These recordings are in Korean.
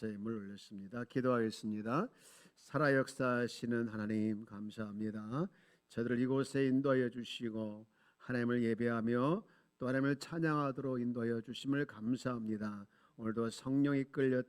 각자의 힘을 올렸습니다. 기도하겠습니다. 살아 역사하시는 하나님 감사합니다. 저들을 이곳에 인도하여 주시고 하나님을 예배하며 또 하나님을 찬양하도록 인도하여 주심을 감사합니다. 오늘도 성령이 이끌림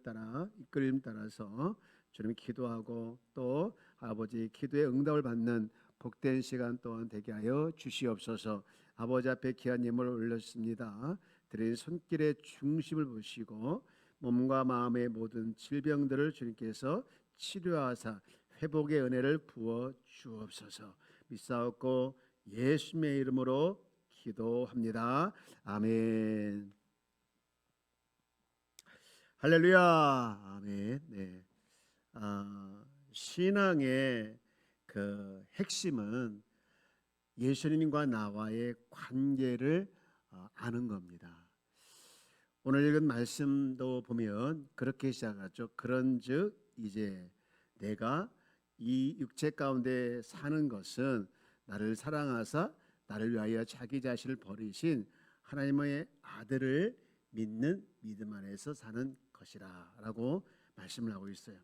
따라서 주님 기도하고 또 아버지 기도의 응답을 받는 복된 시간 또한 되게 하여 주시옵소서. 아버지 앞에 귀한 예물을 올렸습니다. 드린 손길의 중심을 보시고 몸과 마음의 모든 질병들을 주님께서 치료하사 회복의 은혜를 부어 주옵소서. 믿사옵고 예수님의 이름으로 기도합니다. 아멘. 할렐루야. 아멘. 네. 신앙의 그 핵심은 예수님과 나와의 관계를 아는 겁니다. 오늘 읽은 말씀도 보면 그렇게 시작하죠. 그런즉 이제 내가 이 육체 가운데 사는 것은 나를 사랑하사 나를 위하여 자기 자신을 버리신 하나님의 아들을 믿는 믿음 안에서 사는 것이라 라고 말씀을 하고 있어요.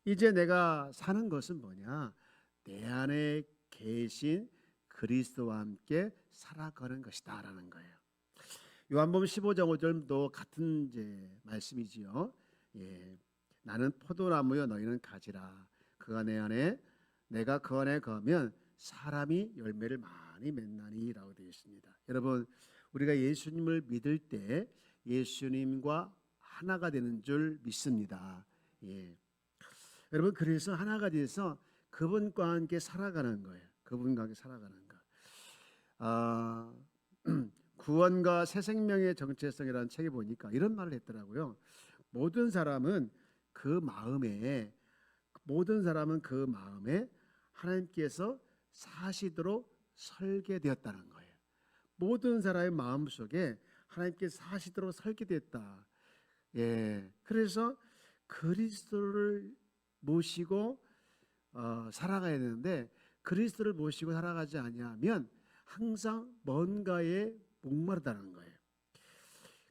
이제 내가 사는 것은 뭐냐? 내 안에 계신 그리스도와 함께 살아가는 것이다 라는 거예요. 요한복음 15장 5절도 같은 이제 말씀이지요. 나는 포도나무여 너희는 가지라. 그가 내 안에 내가 그 안에 거하면 사람이 열매를 많이 맺나니라고 되어 있습니다. 여러분, 우리가 예수님을 믿을 때 예수님과 하나가 되는 줄 믿습니다. 여러분, 그래서 하나가 돼서 그분과 함께 살아가는 거예요. 그분과 함께 살아가는 거. 구원과 새 생명의 정체성이라는 책에 보니까 이런 말을 했더라고요. 모든 사람은 그 마음에 하나님께서 사시도록 설계되었다는 거예요. 모든 사람의 마음 속에 하나님께서 사시도록 설계됐다. 그래서 그리스도를 모시고 살아가야 되는데 그리스도를 모시고 살아가지 아니하면 항상 뭔가에 목마르다는 거예요.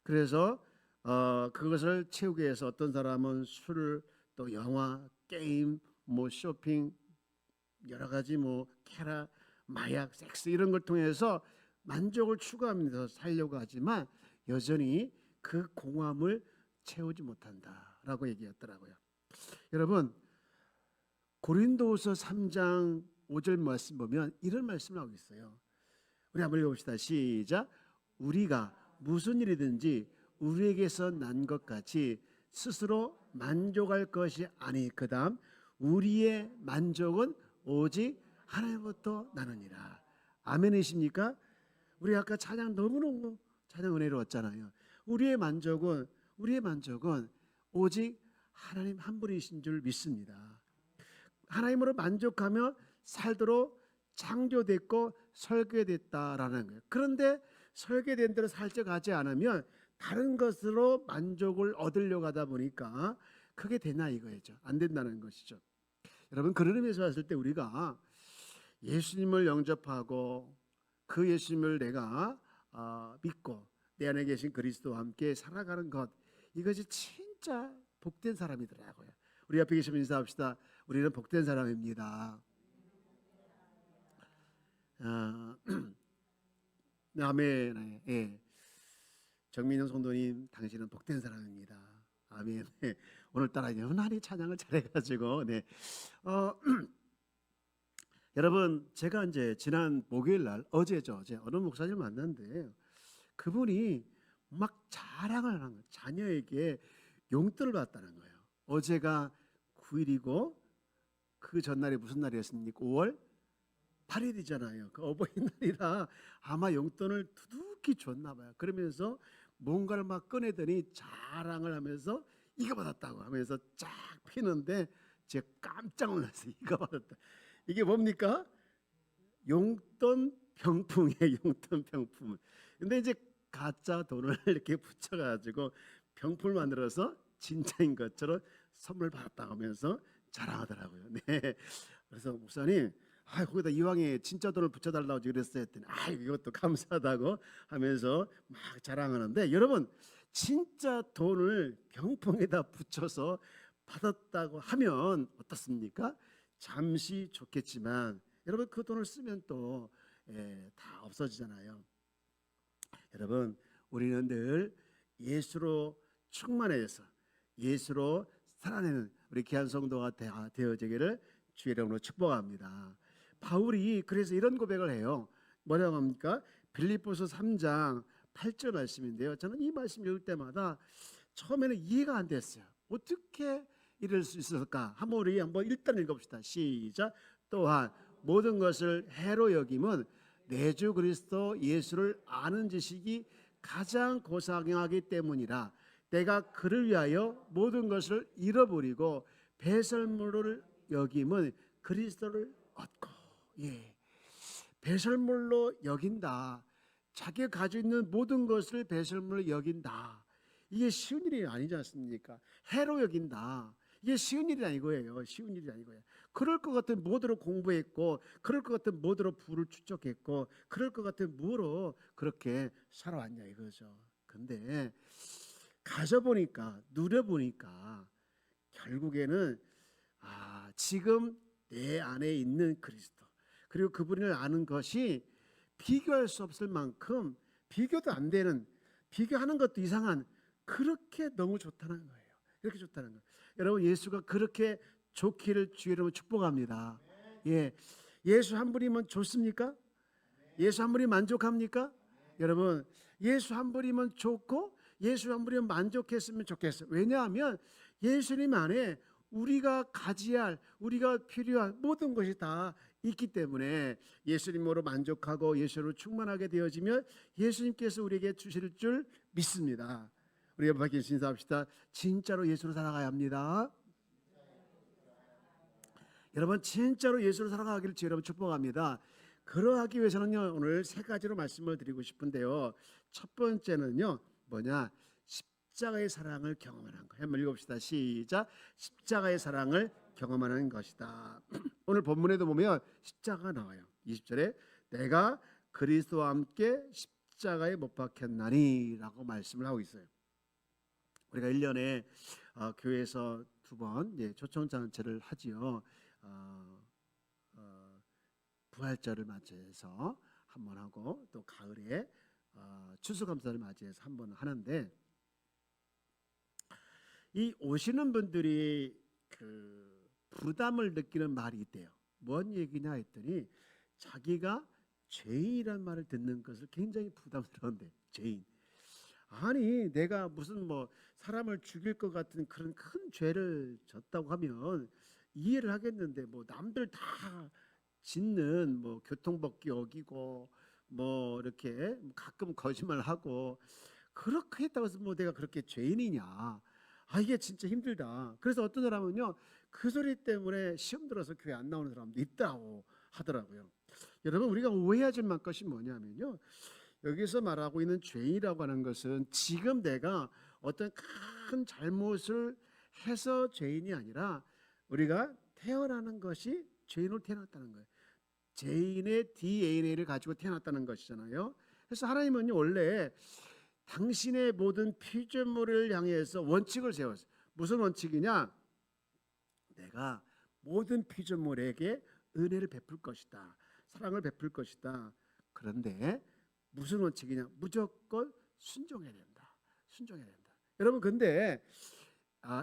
그래서 그것을 채우기 위해서 어떤 사람은 술, 또 영화, 게임, 쇼핑, 여러 가지 캐라, 마약, 섹스 이런 걸 통해서 만족을 추구하면서 살려고 하지만 여전히 그 공허함을 채우지 못한다라고 얘기했더라고요. 여러분, 고린도후서 3장 5절 말씀 보면 이런 말씀을 하고 있어요. 우리 한번 읽어봅시다. 시작. 우리가 무슨 일이든지 우리에게서 난 것 같이 스스로 만족할 것이 아니 그다음 우리의 만족은 오직 하나님부터 나느니라. 아멘이십니까? 우리 아까 찬양 너무너무 찬양 은혜로웠잖아요. 우리의 만족은 오직 하나님 한 분이신 줄 믿습니다. 하나님으로 만족하며 살도록 창조됐고 설계됐다라는 거예요. 그런데 설계된 대로 살쪄가지 않으면 다른 것으로 만족을 얻으려고 하다 보니까 그게 되나 이거죠. 안 된다는 것이죠. 여러분, 그런 의미에서 봤을 때 우리가 예수님을 영접하고 그 예수님을 내가 믿고 내 안에 계신 그리스도와 함께 살아가는 것, 이것이 진짜 복된 사람이더라고요. 우리 앞에 계시면 인사합시다. 우리는 복된 사람입니다. 아멘. 정민영 성도님, 당신은 복된 사람입니다. 아멘. 오늘따라 연하리 찬양을 잘해가지고 여러분, 제가 이제 지난 목요일 날 어제 어느 목사님을 만났는데 그분이 막 자랑을 하는 거예요. 자녀에게 용돈을 받았다는 거예요. 어제가 9일이고 그 전날이 무슨 날이었습니까? 5월 8일이잖아요. 그 어버이날이라 아마 용돈을 두둑히 줬나 봐요. 그러면서 뭔가를 막 꺼내더니 자랑을 하면서 이거 받았다고 하면서 쫙 피는데 제가 깜짝 놀랐어요. 이거 받았다. 이게 뭡니까? 용돈 병풍이에요. 용돈 병풍. 근데 이제 가짜 돈을 이렇게 붙여가지고 병풍을 만들어서 진짜인 것처럼 선물 받았다고 하면서 자랑하더라고요. 네. 그래서 목사님, 거기다 이왕에 진짜 돈을 붙여달라고 그랬어요 했더니 이것도 감사하다고 하면서 막 자랑하는데, 여러분, 진짜 돈을 병풍에다 붙여서 받았다고 하면 어떻습니까? 잠시 좋겠지만 여러분 그 돈을 쓰면 또 다 없어지잖아요. 여러분 우리는 늘 예수로 충만해서 예수로 살아내는 우리 귀한 성도가 되어지기를 주의 이름으로 축복합니다. 바울이 그래서 이런 고백을 해요. 뭐라고 합니까? 빌립보서 3장 8절 말씀인데요. 저는 이 말씀 읽을 때마다 처음에는 이해가 안 됐어요. 어떻게 이럴 수 있을까? 우리 한번 일단 읽어봅시다. 시작. 또한 모든 것을 해로 여김은 내 주 그리스도 예수를 아는 지식이 가장 고상하기 때문이라. 내가 그를 위하여 모든 것을 잃어버리고 배설물을 여김은 그리스도를 얻고. 배설물로 여긴다. 자기가 가지고 있는 모든 것을 배설물로 여긴다. 이게 쉬운 일이 아니지 않습니까? 해로 여긴다. 이게 쉬운 일이 아니고요. 쉬운 일이 아니고요. 그럴 것 같은 뭐로 공부했고, 그럴 것 같은 뭐로 부를 축적했고, 그럴 것 같은 뭐로 그렇게 살아왔냐 이거죠. 근데 가져보니까, 누려보니까 결국에는 지금 내 안에 있는 그리스도, 그리고 그분을 아는 것이 비교할 수 없을 만큼, 비교도 안 되는, 비교하는 것도 이상한, 그렇게 너무 좋다는 거예요. 이렇게 좋다는 거예요. 여러분 예수가 그렇게 좋기를 주의 이름으로 축복합니다. 예수 한 분이면 좋습니까? 예수 한 분이 만족합니까? 여러분 예수 한 분이면 좋고 예수 한 분이면 만족했으면 좋겠어요. 왜냐하면 예수님 안에 우리가 가져야 할, 우리가 필요한 모든 것이 다 있기 때문에 예수님으로 만족하고 예수로 충만하게 되어지면 예수님께서 우리에게 주실 줄 믿습니다. 우리가 밖에 신사합시다. 진짜로 예수로 살아가야 합니다. 여러분 진짜로 예수로 살아가기를 주여 여러분 축복합니다. 그러하기 위해서는요 오늘 세 가지로 말씀을 드리고 싶은데요. 첫 번째는요 뭐냐? 십자가의 사랑을 경험하는 거예요. 한번 읽어봅시다. 시작. 십자가의 사랑을 경험하는 것이다. 오늘 본문에도 보면 십자가가 나와요. 20절에 내가 그리스도와 함께 십자가에 못 박혔나니 라고 말씀을 하고 있어요. 우리가 1년에 교회에서 2번 초청잔치를 하지요. 부활절을 맞이해서 한 번 하고 또 가을에 추수감사를 맞이해서 한 번 하는데 이 오시는 분들이 그 부담을 느끼는 말이 있대요. 뭔 얘기냐 했더니 자기가 죄인이란 말을 듣는 것을 굉장히 부담스러운데 죄인. 아니 내가 무슨 사람을 죽일 것 같은 그런 큰 죄를 졌다고 하면 이해를 하겠는데 남들 다 짓는 교통법규 어기고 이렇게 가끔 거짓말하고 그렇게 했다고 해서 내가 그렇게 죄인이냐? 이게 진짜 힘들다. 그래서 어떤 사람은요 그 소리 때문에 시험 들어서 교회 안 나오는 사람도 있다고 하더라고요. 여러분 우리가 오해하지 말 것이 뭐냐면요. 여기서 말하고 있는 죄인이라고 하는 것은 지금 내가 어떤 큰 잘못을 해서 죄인이 아니라 우리가 태어나는 것이 죄인으로 태어났다는 거예요. 죄인의 DNA를 가지고 태어났다는 것이잖아요. 그래서 하나님은요 원래 당신의 모든 피조물을 향해서 원칙을 세웠어요. 무슨 원칙이냐? 내가 모든 피조물에게 은혜를 베풀 것이다. 사랑을 베풀 것이다. 그런데 무슨 원칙이냐? 무조건 순종해야 된다. 순종해야 된다. 여러분 근데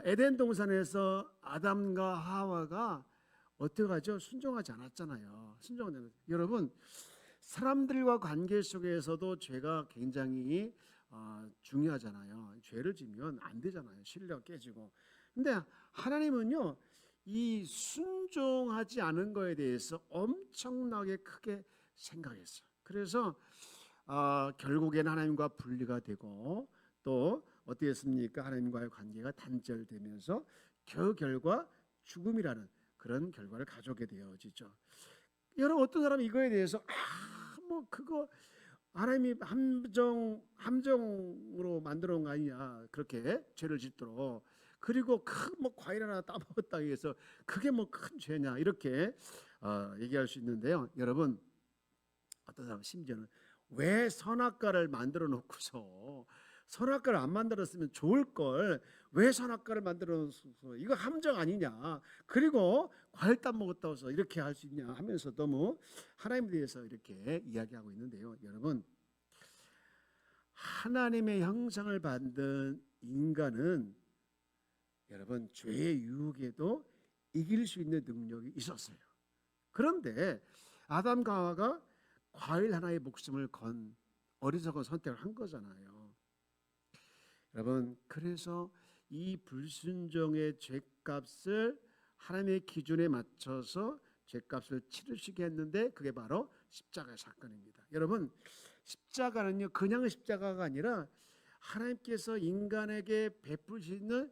에덴 동산에서 아담과 하와가 어떻게 하죠? 순종하지 않았잖아요. 순종하지 않았어요. 여러분 사람들과 관계 속에서도 죄가 굉장히 중요하잖아요. 죄를 지면 안 되잖아요. 신뢰가 깨지고. 근데 하나님은요 이 순종하지 않은 거에 대해서 엄청나게 크게 생각했어요. 그래서 결국에는 하나님과 분리가 되고 또 어떻게 했습니까? 하나님과의 관계가 단절되면서 그 결과 죽음이라는 그런 결과를 가져오게 되어지죠. 여러분 어떤 사람이 이거에 대해서 그거 하나님이 함정으로 만들어 놓은 거 아니냐 그렇게 죄를 짓도록 그리고 큰 과일 하나 따먹었다 해서 그게 큰 죄냐 이렇게 얘기할 수 있는데요. 여러분 어떤 사람 심지어는 왜 선악과를 만들어 놓고서 선악과를 안 만들었으면 좋을 걸 왜 선악과를 만들어서 이거 함정 아니냐. 그리고 과일 따 먹었다고 해서 이렇게 할 수 있냐 하면서 너무 하나님에 대해서 이렇게 이야기하고 있는데요. 여러분, 하나님의 형상을 받은 인간은 여러분 죄의 유혹에도 이길 수 있는 능력이 있었어요. 그런데 아담과 하와가 과일 하나의 목숨을 건 어리석은 선택을 한 거잖아요. 여러분, 그래서 이 불순종의 죄값을 하나님의 기준에 맞춰서 죄값을 치르시게 했는데 그게 바로 십자가의 사건입니다. 여러분, 십자가는요 그냥 십자가가 아니라 하나님께서 인간에게 베푸시는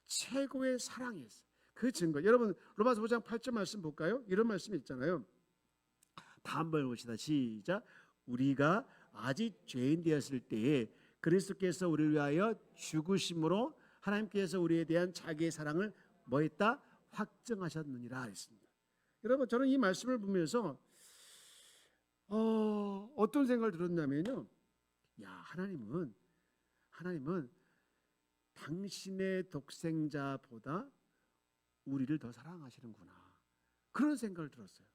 최고의 사랑이었어요. 그 증거. 여러분, 로마서 5장 8절 말씀 볼까요? 이런 말씀이 있잖아요. 다 한번 봅시다. 시작. 우리가 아직 죄인 되었을 때에 그리스도께서 우리를 위하여 죽으심으로 하나님께서 우리에 대한 자기의 사랑을 뭐 했다? 확증하셨느니라 했습니다. 여러분, 저는 이 말씀을 보면서 어떤 생각을 들었냐면요. 야, 하나님은 당신의 독생자보다 우리를 더 사랑하시는구나. 그런 생각을 들었어요.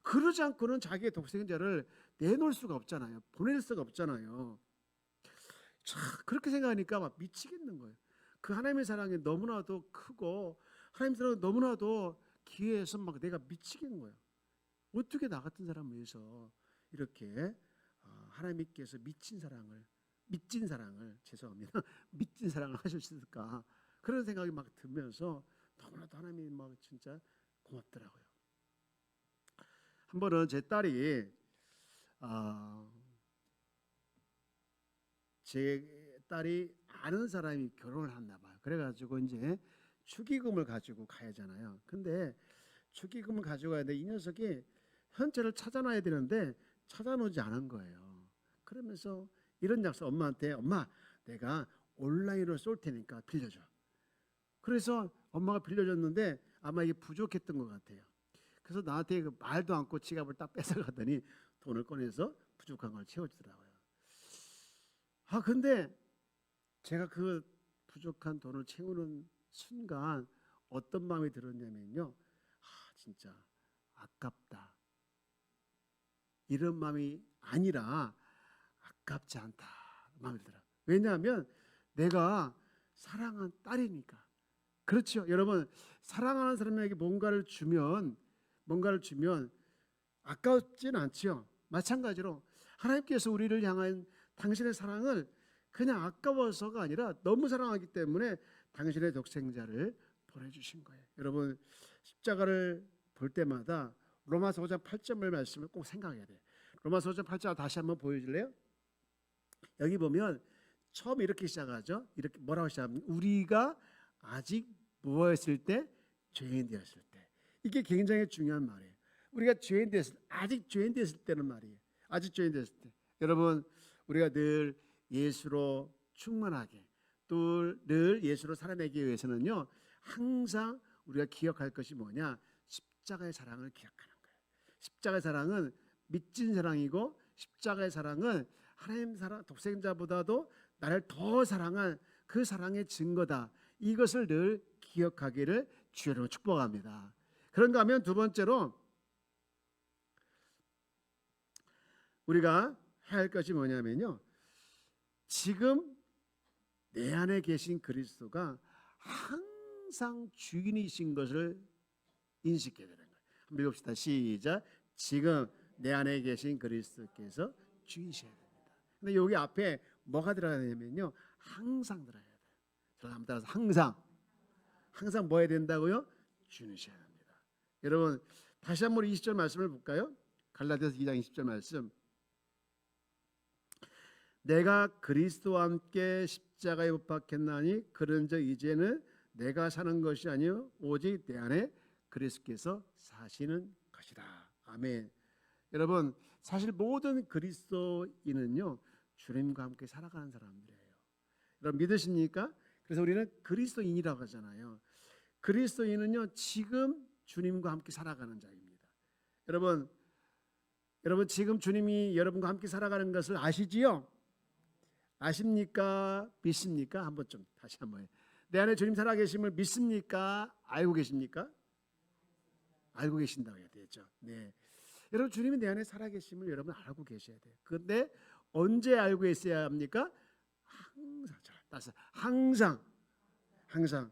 그러지 않고는 자기의 독생자를 내놓을 수가 없잖아요. 보낼 수가 없잖아요. 참 그렇게 생각하니까 막 미치겠는 거예요. 그 하나님의 사랑이 너무나도 크고 하나님의 사랑이 너무나도 기회해서 막 내가 미치겠는 거예요. 어떻게 나 같은 사람을 위해서 이렇게 하나님께서 미친 사랑을 죄송합니다. 미친 사랑을 하셨을까? 그런 생각이 막 들면서 너무나도 하나님이 막 진짜 고맙더라고요. 한 번은 제 딸이 아는 사람이 결혼을 했나 봐요. 그래가지고 이제 축의금을 가지고 가야잖아요. 근데 축의금을 가지고 가야 돼. 이 녀석이 현찰을 찾아놔야 되는데 찾아놓지 않은 거예요. 그러면서 이런 약속 엄마한테 엄마 내가 온라인으로 쏠 테니까 빌려줘. 그래서 엄마가 빌려줬는데 아마 이게 부족했던 것 같아요. 그래서 나한테 그 말도 않고 지갑을 딱 뺏어가더니 돈을 꺼내서 부족한 걸 채워주더라고요. 근데 제가 그 부족한 돈을 채우는 순간 어떤 마음이 들었냐면요. 진짜 아깝다. 이런 마음이 아니라 아깝지 않다 마음이 들어요. 왜냐하면 내가 사랑한 딸이니까. 그렇죠. 여러분, 사랑하는 사람에게 뭔가를 주면 아깝지는 않죠. 마찬가지로 하나님께서 우리를 향한 당신의 사랑을 그냥 아까워서가 아니라 너무 사랑하기 때문에 당신의 독생자를 보내주신 거예요. 여러분, 십자가를 볼 때마다 로마서 5장 8절 말씀을 꼭 생각해야 돼요. 로마서 5장 8절 다시 한번 보여줄래요? 여기 보면 처음 이렇게 시작하죠. 이렇게 뭐라고 시작합니까? 우리가 아직 무엇했을 때? 죄인 되었을 때. 이게 굉장히 중요한 말이에요. 우리가 아직 죄인 되었을 때는 말이에요. 아직 죄인 되었을 때. 여러분, 우리가 늘 예수로 충만하게 또 늘 예수로 살아내기 위해서는요. 항상 우리가 기억할 것이 뭐냐? 십자가의 사랑을 기억하는 거예요. 십자가의 사랑은 미친 사랑이고 십자가의 사랑은 하나님 사랑 독생자보다도 나를 더 사랑한 그 사랑의 증거다. 이것을 늘 기억하기를 주여로 축복합니다. 그런가 하면 두 번째로 우리가 해야 할 것이 뭐냐면요. 지금 내 안에 계신 그리스도가 항상 주인이신 것을 인식해야 되는 거예요. 한번 읽읍시다. 시작. 지금 내 안에 계신 그리스도께서 주이셔야 됩니다. 근데 여기 앞에 뭐가 들어가야 되냐면요. 항상 들어야 돼요. 저를 한번 따라서 항상 뭐 해야 된다고요? 주이셔야 됩니다. 여러분, 다시 한번 20절 말씀을 볼까요? 갈라디아서 2장 20절 말씀. 내가 그리스도와 함께 십자가에 못 박혔나니 그런즉 이제는 내가 사는 것이 아니요 오직 내 안에 그리스도께서 사시는 것이다. 아멘. 여러분, 사실 모든 그리스도인은요 주님과 함께 살아가는 사람들이에요. 여러분 믿으십니까? 그래서 우리는 그리스도인이라고 하잖아요. 그리스도인은요 지금 주님과 함께 살아가는 자입니다. 여러분 지금 주님이 여러분과 함께 살아가는 것을 아시지요? 아십니까? 믿습니까? 한번 좀 다시 한번. 내 안에 주님 살아계심을 믿습니까? 알고 계십니까? 알고 계신다고 해야 되죠. 네. 여러분 주님이 내 안에 살아계심을 여러분 알고 계셔야 돼요. 그런데 언제 알고 있어야 합니까? 항상. 따라서 항상.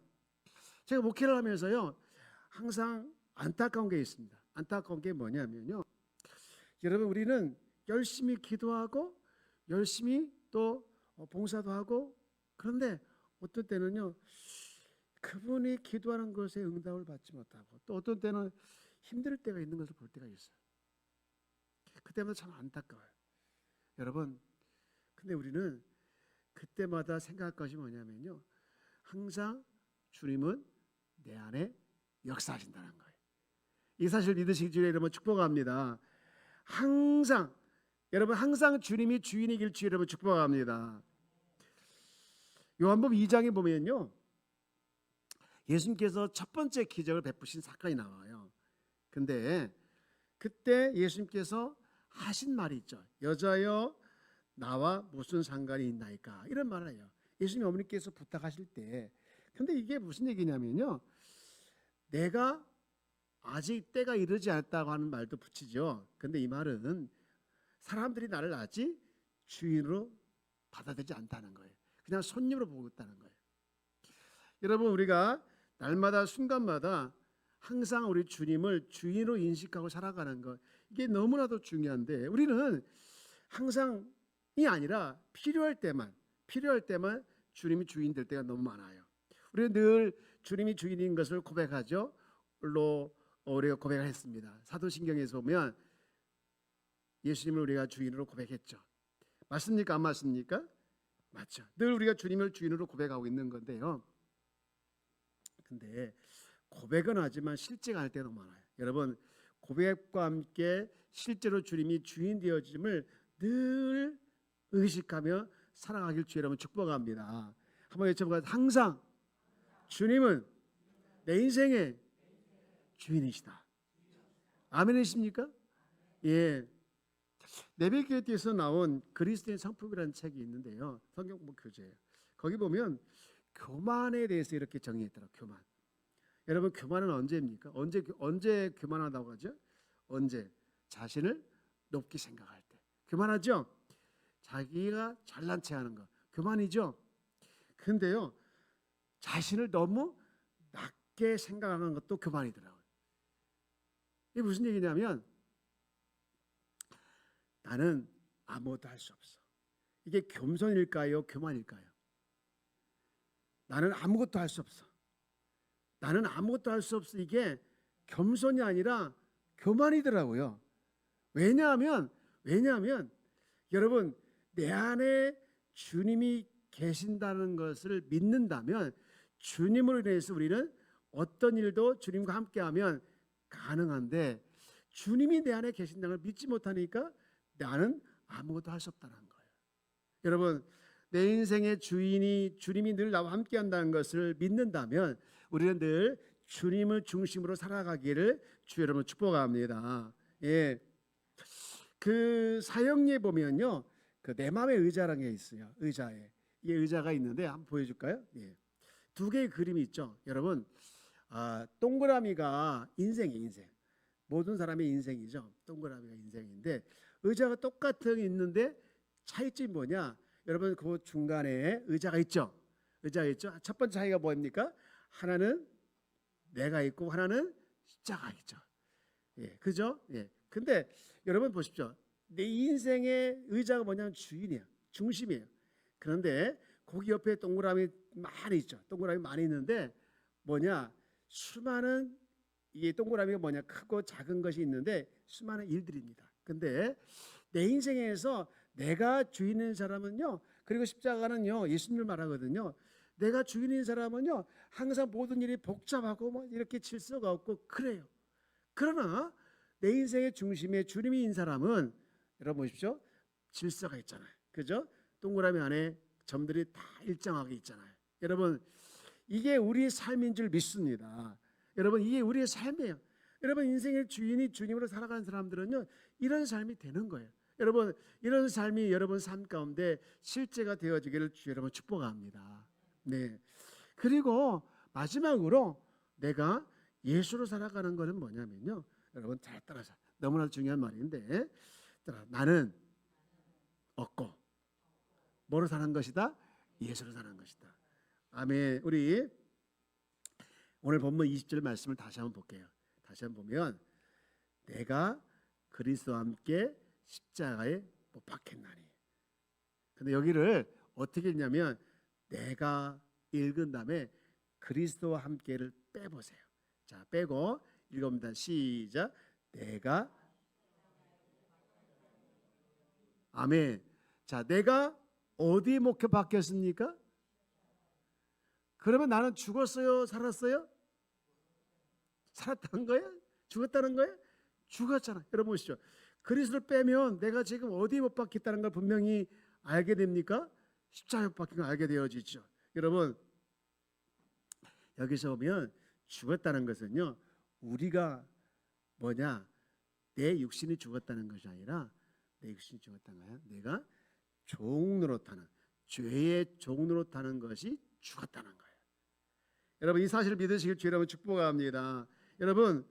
제가 목회를 하면서요. 항상 안타까운 게 있습니다. 안타까운 게 뭐냐면요. 여러분 우리는 열심히 기도하고 열심히 또 봉사도 하고 그런데 어떤 때는요. 그분이 기도하는 것에 응답을 받지 못하고 또 어떤 때는 힘들 때가 있는 것을 볼 때가 있어요. 그때마다 참 안타까워요. 여러분 근데 우리는 그때마다 생각할 것이 뭐냐면요. 항상 주님은 내 안에 역사하신다는 거예요. 이 사실 믿으시기 주에 여러분 축복합니다. 항상 여러분 항상 주님이 주인이길 주에 여러분 축복합니다. 요한복음 2장에 보면요. 예수님께서 첫 번째 기적을 베푸신 사건이 나와요. 근데 그때 예수님께서 하신 말이 있죠. 여자여 나와 무슨 상관이 있나이까 이런 말을 해요. 예수님 어머니께서 부탁하실 때 근데 이게 무슨 얘기냐면요. 내가 아직 때가 이르지 않았다고 하는 말도 붙이죠. 근데 이 말은 사람들이 나를 아직 주인으로 받아들이지 않다는 거예요. 그냥 손님으로 보고 있다는 거예요. 여러분 우리가 날마다 순간마다 항상 우리 주님을 주인으로 인식하고 살아가는 것 이게 너무나도 중요한데 우리는 항상이 아니라 필요할 때만 주님이 주인 될 때가 너무 많아요. 우리는 늘 주님이 주인인 것을 고백하죠. 우리가 고백을 했습니다. 사도신경에서 보면 예수님을 우리가 주인으로 고백했죠. 맞습니까? 안 맞습니까? 맞죠. 늘 우리가 주님을 주인으로 고백하고 있는 건데요. 근데 고백은 하지만 실제가 할 때가 많아요. 여러분 고백과 함께 실제로 주님이 주인 되어짐을 늘 의식하며 살아가길 주의 여러분 축복합니다. 한번 외쳐보세요. 항상 주님은 내 인생의 주인이시다. 아멘이십니까? 예. 네비게이트에서 나온 그리스도인 성품이라는 책이 있는데요. 성경부 교재예요. 거기 보면 교만에 대해서 이렇게 정의했더라고요. 교만. 여러분 교만은 언제입니까? 언제 교만하다고 하죠? 언제? 자신을 높게 생각할 때. 교만하죠? 자기가 잘난 체 하는 거. 교만이죠? 근데요. 자신을 너무 낮게 생각하는 것도 교만이더라고요. 이게 무슨 얘기냐면 나는 아무것도 할 수 없어. 이게 겸손일까요? 교만일까요? 나는 아무것도 할 수 없어. 나는 아무것도 할 수 없어. 이게 겸손이 아니라 교만이더라고요. 왜냐하면 여러분 내 안에 주님이 계신다는 것을 믿는다면 주님으로 인해서 우리는 어떤 일도 주님과 함께하면 가능한데 주님이 내 안에 계신다는 걸 믿지 못하니까 나는 아무것도 할 수 없다는 거예요. 여러분 내 인생의 주님이 늘 나와 함께한다는 것을 믿는다면 우리는 늘 주님을 중심으로 살아가기를 주 여러분 축복합니다. 예, 그 사형리에 보면요, 그 내 마음의 의자라는 게 있어요. 이 의자가 있는데 한번 보여줄까요? 예, 두 개의 그림이 있죠. 여러분, 동그라미가 인생. 모든 사람의 인생이죠. 동그라미가 인생인데 의자가 똑같은 있는데 차이점이 뭐냐? 여러분 그 중간에 의자가 있죠. 첫 번째 차이가 뭡니까? 하나는 내가 있고 하나는 십자가 있죠. 예, 그죠? 예. 근데 여러분 보십시오. 내 인생의 의자가 뭐냐면 주인이야, 중심이에요. 그런데 거기 옆에 동그라미 많이 있죠. 동그라미 많이 있는데 뭐냐? 수많은 이게 동그라미가 뭐냐? 크고 작은 것이 있는데 수많은 일들입니다. 근데 내 인생에서 내가 주인인 사람은요, 그리고 십자가는요, 예수님을 말하거든요. 내가 주인인 사람은요, 항상 모든 일이 복잡하고 뭐 이렇게 질서가 없고 그래요. 그러나 내 인생의 중심에 주님인 사람은 여러분 보십시오. 질서가 있잖아요. 그죠? 동그라미 안에 점들이 다 일정하게 있잖아요. 여러분 이게 우리의 삶인 줄 믿습니다. 여러분 이게 우리의 삶이에요. 여러분 인생의 주인이 주님으로 살아가는 사람들은요 이런 삶이 되는 거예요. 여러분 이런 삶이 여러분 삶 가운데 실제가 되어지기를 주 여러분 축복합니다. 네. 그리고 마지막으로 내가 예수로 살아가는 것은 뭐냐면요. 여러분 잘 따라서 너무나 중요한 말인데 나는 얻고 뭐로 사는 것이다? 예수로 사는 것이다. 아멘. 우리 오늘 본문 20절 말씀을 다시 한번 볼게요. 다시 한번 보면 내가 그리스도와 함께 십자가에 못 박혔나니. 근데 여기를 어떻게 읽냐면 내가 읽은 다음에 그리스도와 함께를 빼보세요. 자, 빼고 읽어봅니다. 시작. 내가 아멘. 자, 내가 어디에 목표 박혔습니까? 그러면 나는 죽었어요? 살았어요? 살았다는 거예요? 죽었다는 거예요? 죽었잖아. 여러분 보시죠. 그리스도를 빼면 내가 지금 어디에 못 박혔다는 걸 분명히 알게 됩니까? 십자가에 못 박힌 걸 알게 되어지죠. 여러분 여기서 보면 죽었다는 것은요. 우리가 뭐냐? 내 육신이 죽었다는 것이 아니라 내 육신이 죽었다는 거야. 내가 종으로 타는 죄의 종으로 타는 것이 죽었다는 거예요. 여러분 이 사실을 믿으시길 주 여러분 축복합니다. 여러분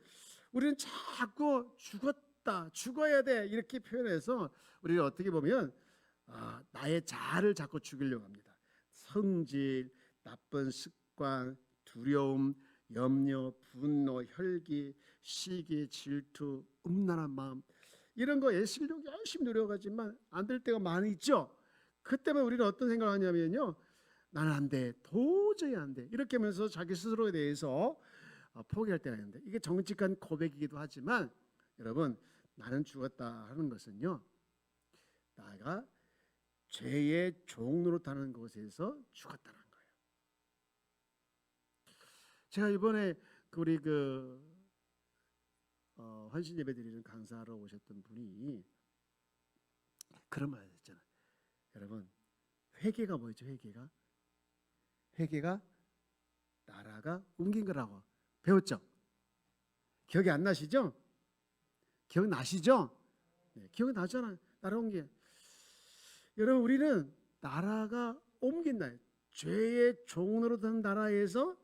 우리는 자꾸 죽었다, 죽어야 돼 이렇게 표현해서 우리를 어떻게 보면 나의 자아를 자꾸 죽이려고 합니다. 성질, 나쁜 습관, 두려움, 염려, 분노, 혈기, 시기, 질투, 음란한 마음 이런 거 열심히 노력하지만 안 될 때가 많이 있죠. 그때만 우리는 어떤 생각을 하냐면요. 나는 안 돼. 도저히 안 돼. 이렇게 하면서 자기 스스로에 대해서 포기할 때가 있는데 이게 정직한 고백이기도 하지만 여러분 나는 죽었다 하는 것은요. 나가 죄의 종으로 타는 곳에서 죽었다는 거예요. 제가 이번에 우리 헌신 예배 드리는 강사로 오셨던 분이 그런 말을 했잖아요. 여러분 회개가 뭐였죠? 회개가 나라가 옮긴 거라고 배웠죠? 기억이 안 나시죠? 기억나시죠? 네, 기억나잖아요. 나라 옮긴. 여러분 우리는 나라가 옮긴다. 죄의 종으로 된 나라에서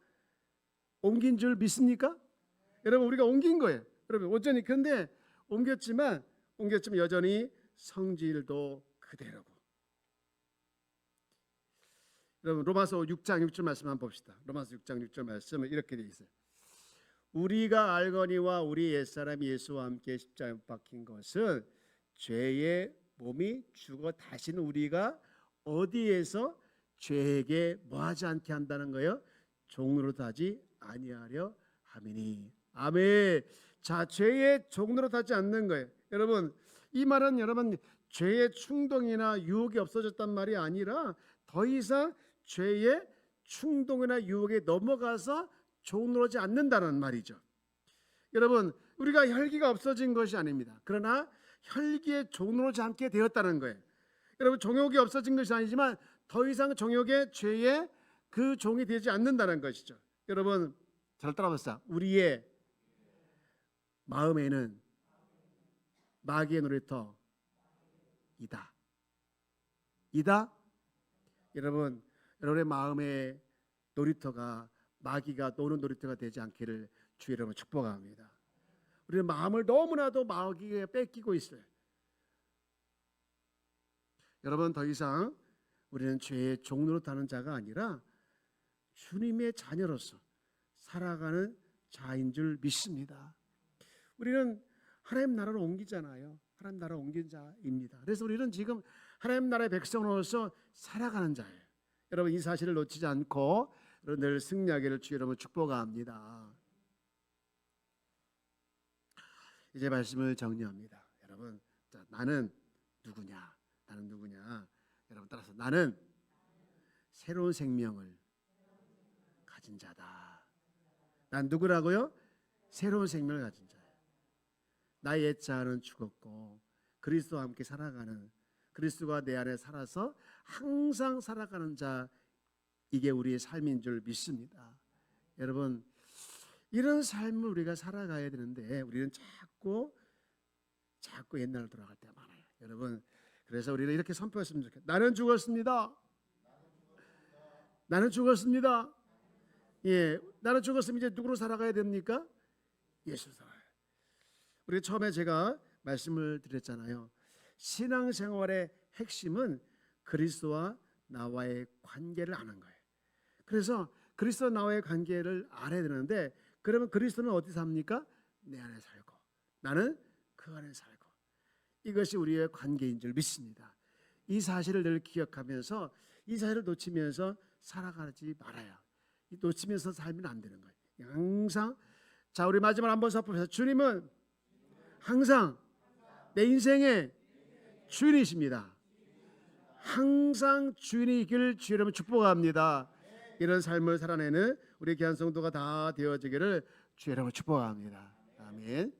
옮긴 줄 믿습니까? 여러분 우리가 옮긴 거예요. 여러분 온전히 근데 옮겼지만 여전히 성질도 그대로고. 여러분 로마서 6장 6절 말씀 한번 봅시다. 로마서 6장 6절 말씀은 이렇게 되어 있어요. 우리가 알거니와 우리 옛사람 예수와 함께 십자가에 못 박힌 것은 죄의 몸이 죽어 다신 우리가 어디에서 죄에게 뭐하지 않게 한다는 거예요? 종으로 타지 아니하려 함이니. 아멘. 자, 죄의 종으로 타지 않는 거예요. 여러분 이 말은 여러분 죄의 충동이나 유혹이 없어졌단 말이 아니라 더 이상 죄의 충동이나 유혹에 넘어가서 종으로 하지 않는다는 말이죠. 여러분 우리가 혈기가 없어진 것이 아닙니다. 그러나 혈기의 종으로 하지 않게 되었다는 거예요. 여러분 정욕이 없어진 것이 아니지만 더 이상 정욕의 죄의 그 종이 되지 않는다는 것이죠. 여러분 잘 따라보세요. 우리의 마음에는 마귀의 놀이터 이다. 여러분의 마음의 놀이터가 마귀가 노는 놀이터가 되지 않기를 주 여러분 축복합니다. 우리는 마음을 너무나도 마귀에 뺏기고 있어요. 여러분 더 이상 우리는 죄의 종으로 타는 자가 아니라 주님의 자녀로서 살아가는 자인 줄 믿습니다. 우리는 하나님 나라로 옮기잖아요. 하나님 나라 옮긴 자입니다. 그래서 우리는 지금 하나님 나라의 백성으로서 살아가는 자예요. 여러분 이 사실을 놓치지 않고 늘 승리하기를 주 여러분 축복합니다. 이제 말씀을 정리합니다. 여러분 자, 나는 누구냐? 여러분 따라서 나는 새로운 생명을 가진 자다. 난 누구라고요? 새로운 생명을 가진 자예요. 나의 옛자는 죽었고 그리스도와 함께 살아가는 그리스도가 내 안에 살아서 항상 살아가는 자 이게 우리의 삶인 줄 믿습니다. 여러분 이런 삶을 우리가 살아가야 되는데 우리는 자꾸 옛날로 돌아갈 때가 많아요. 여러분, 그래서 우리는 이렇게 선포했으면 좋겠다. 나는 죽었습니다. 나는 죽었습니다. 예, 나는 죽었으면 이제 누구로 살아가야 됩니까? 예수로 살아요. 우리 처음에 제가 말씀을 드렸잖아요. 신앙생활의 핵심은 그리스도와 나와의 관계를 아는 거예요. 그래서 그리스도와 나와의 관계를 알아야 되는데, 그러면 그리스도는 어디 삽니까? 내 안에 살고 나는 그 안에 살고, 이것이 우리의 관계인 줄 믿습니다. 이 사실을 늘 기억하면서 이 사실을 놓치면서 살아가지 말아요. 놓치면서 살면 안 되는 거예요. 항상. 자, 우리 마지막 한번 선포해서, 주님은 항상 내 인생의 주인이십니다. 항상 주인이길 주의 이름으로 축복합니다. 이런 삶을 살아내는 우리 귀한 성도가 다 되어지기를 주의 이름으로 축복합니다. 아멘.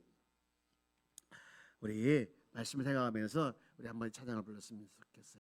우리 말씀을 생각하면서 우리 한번 찬양을 불렀으면 좋겠어요.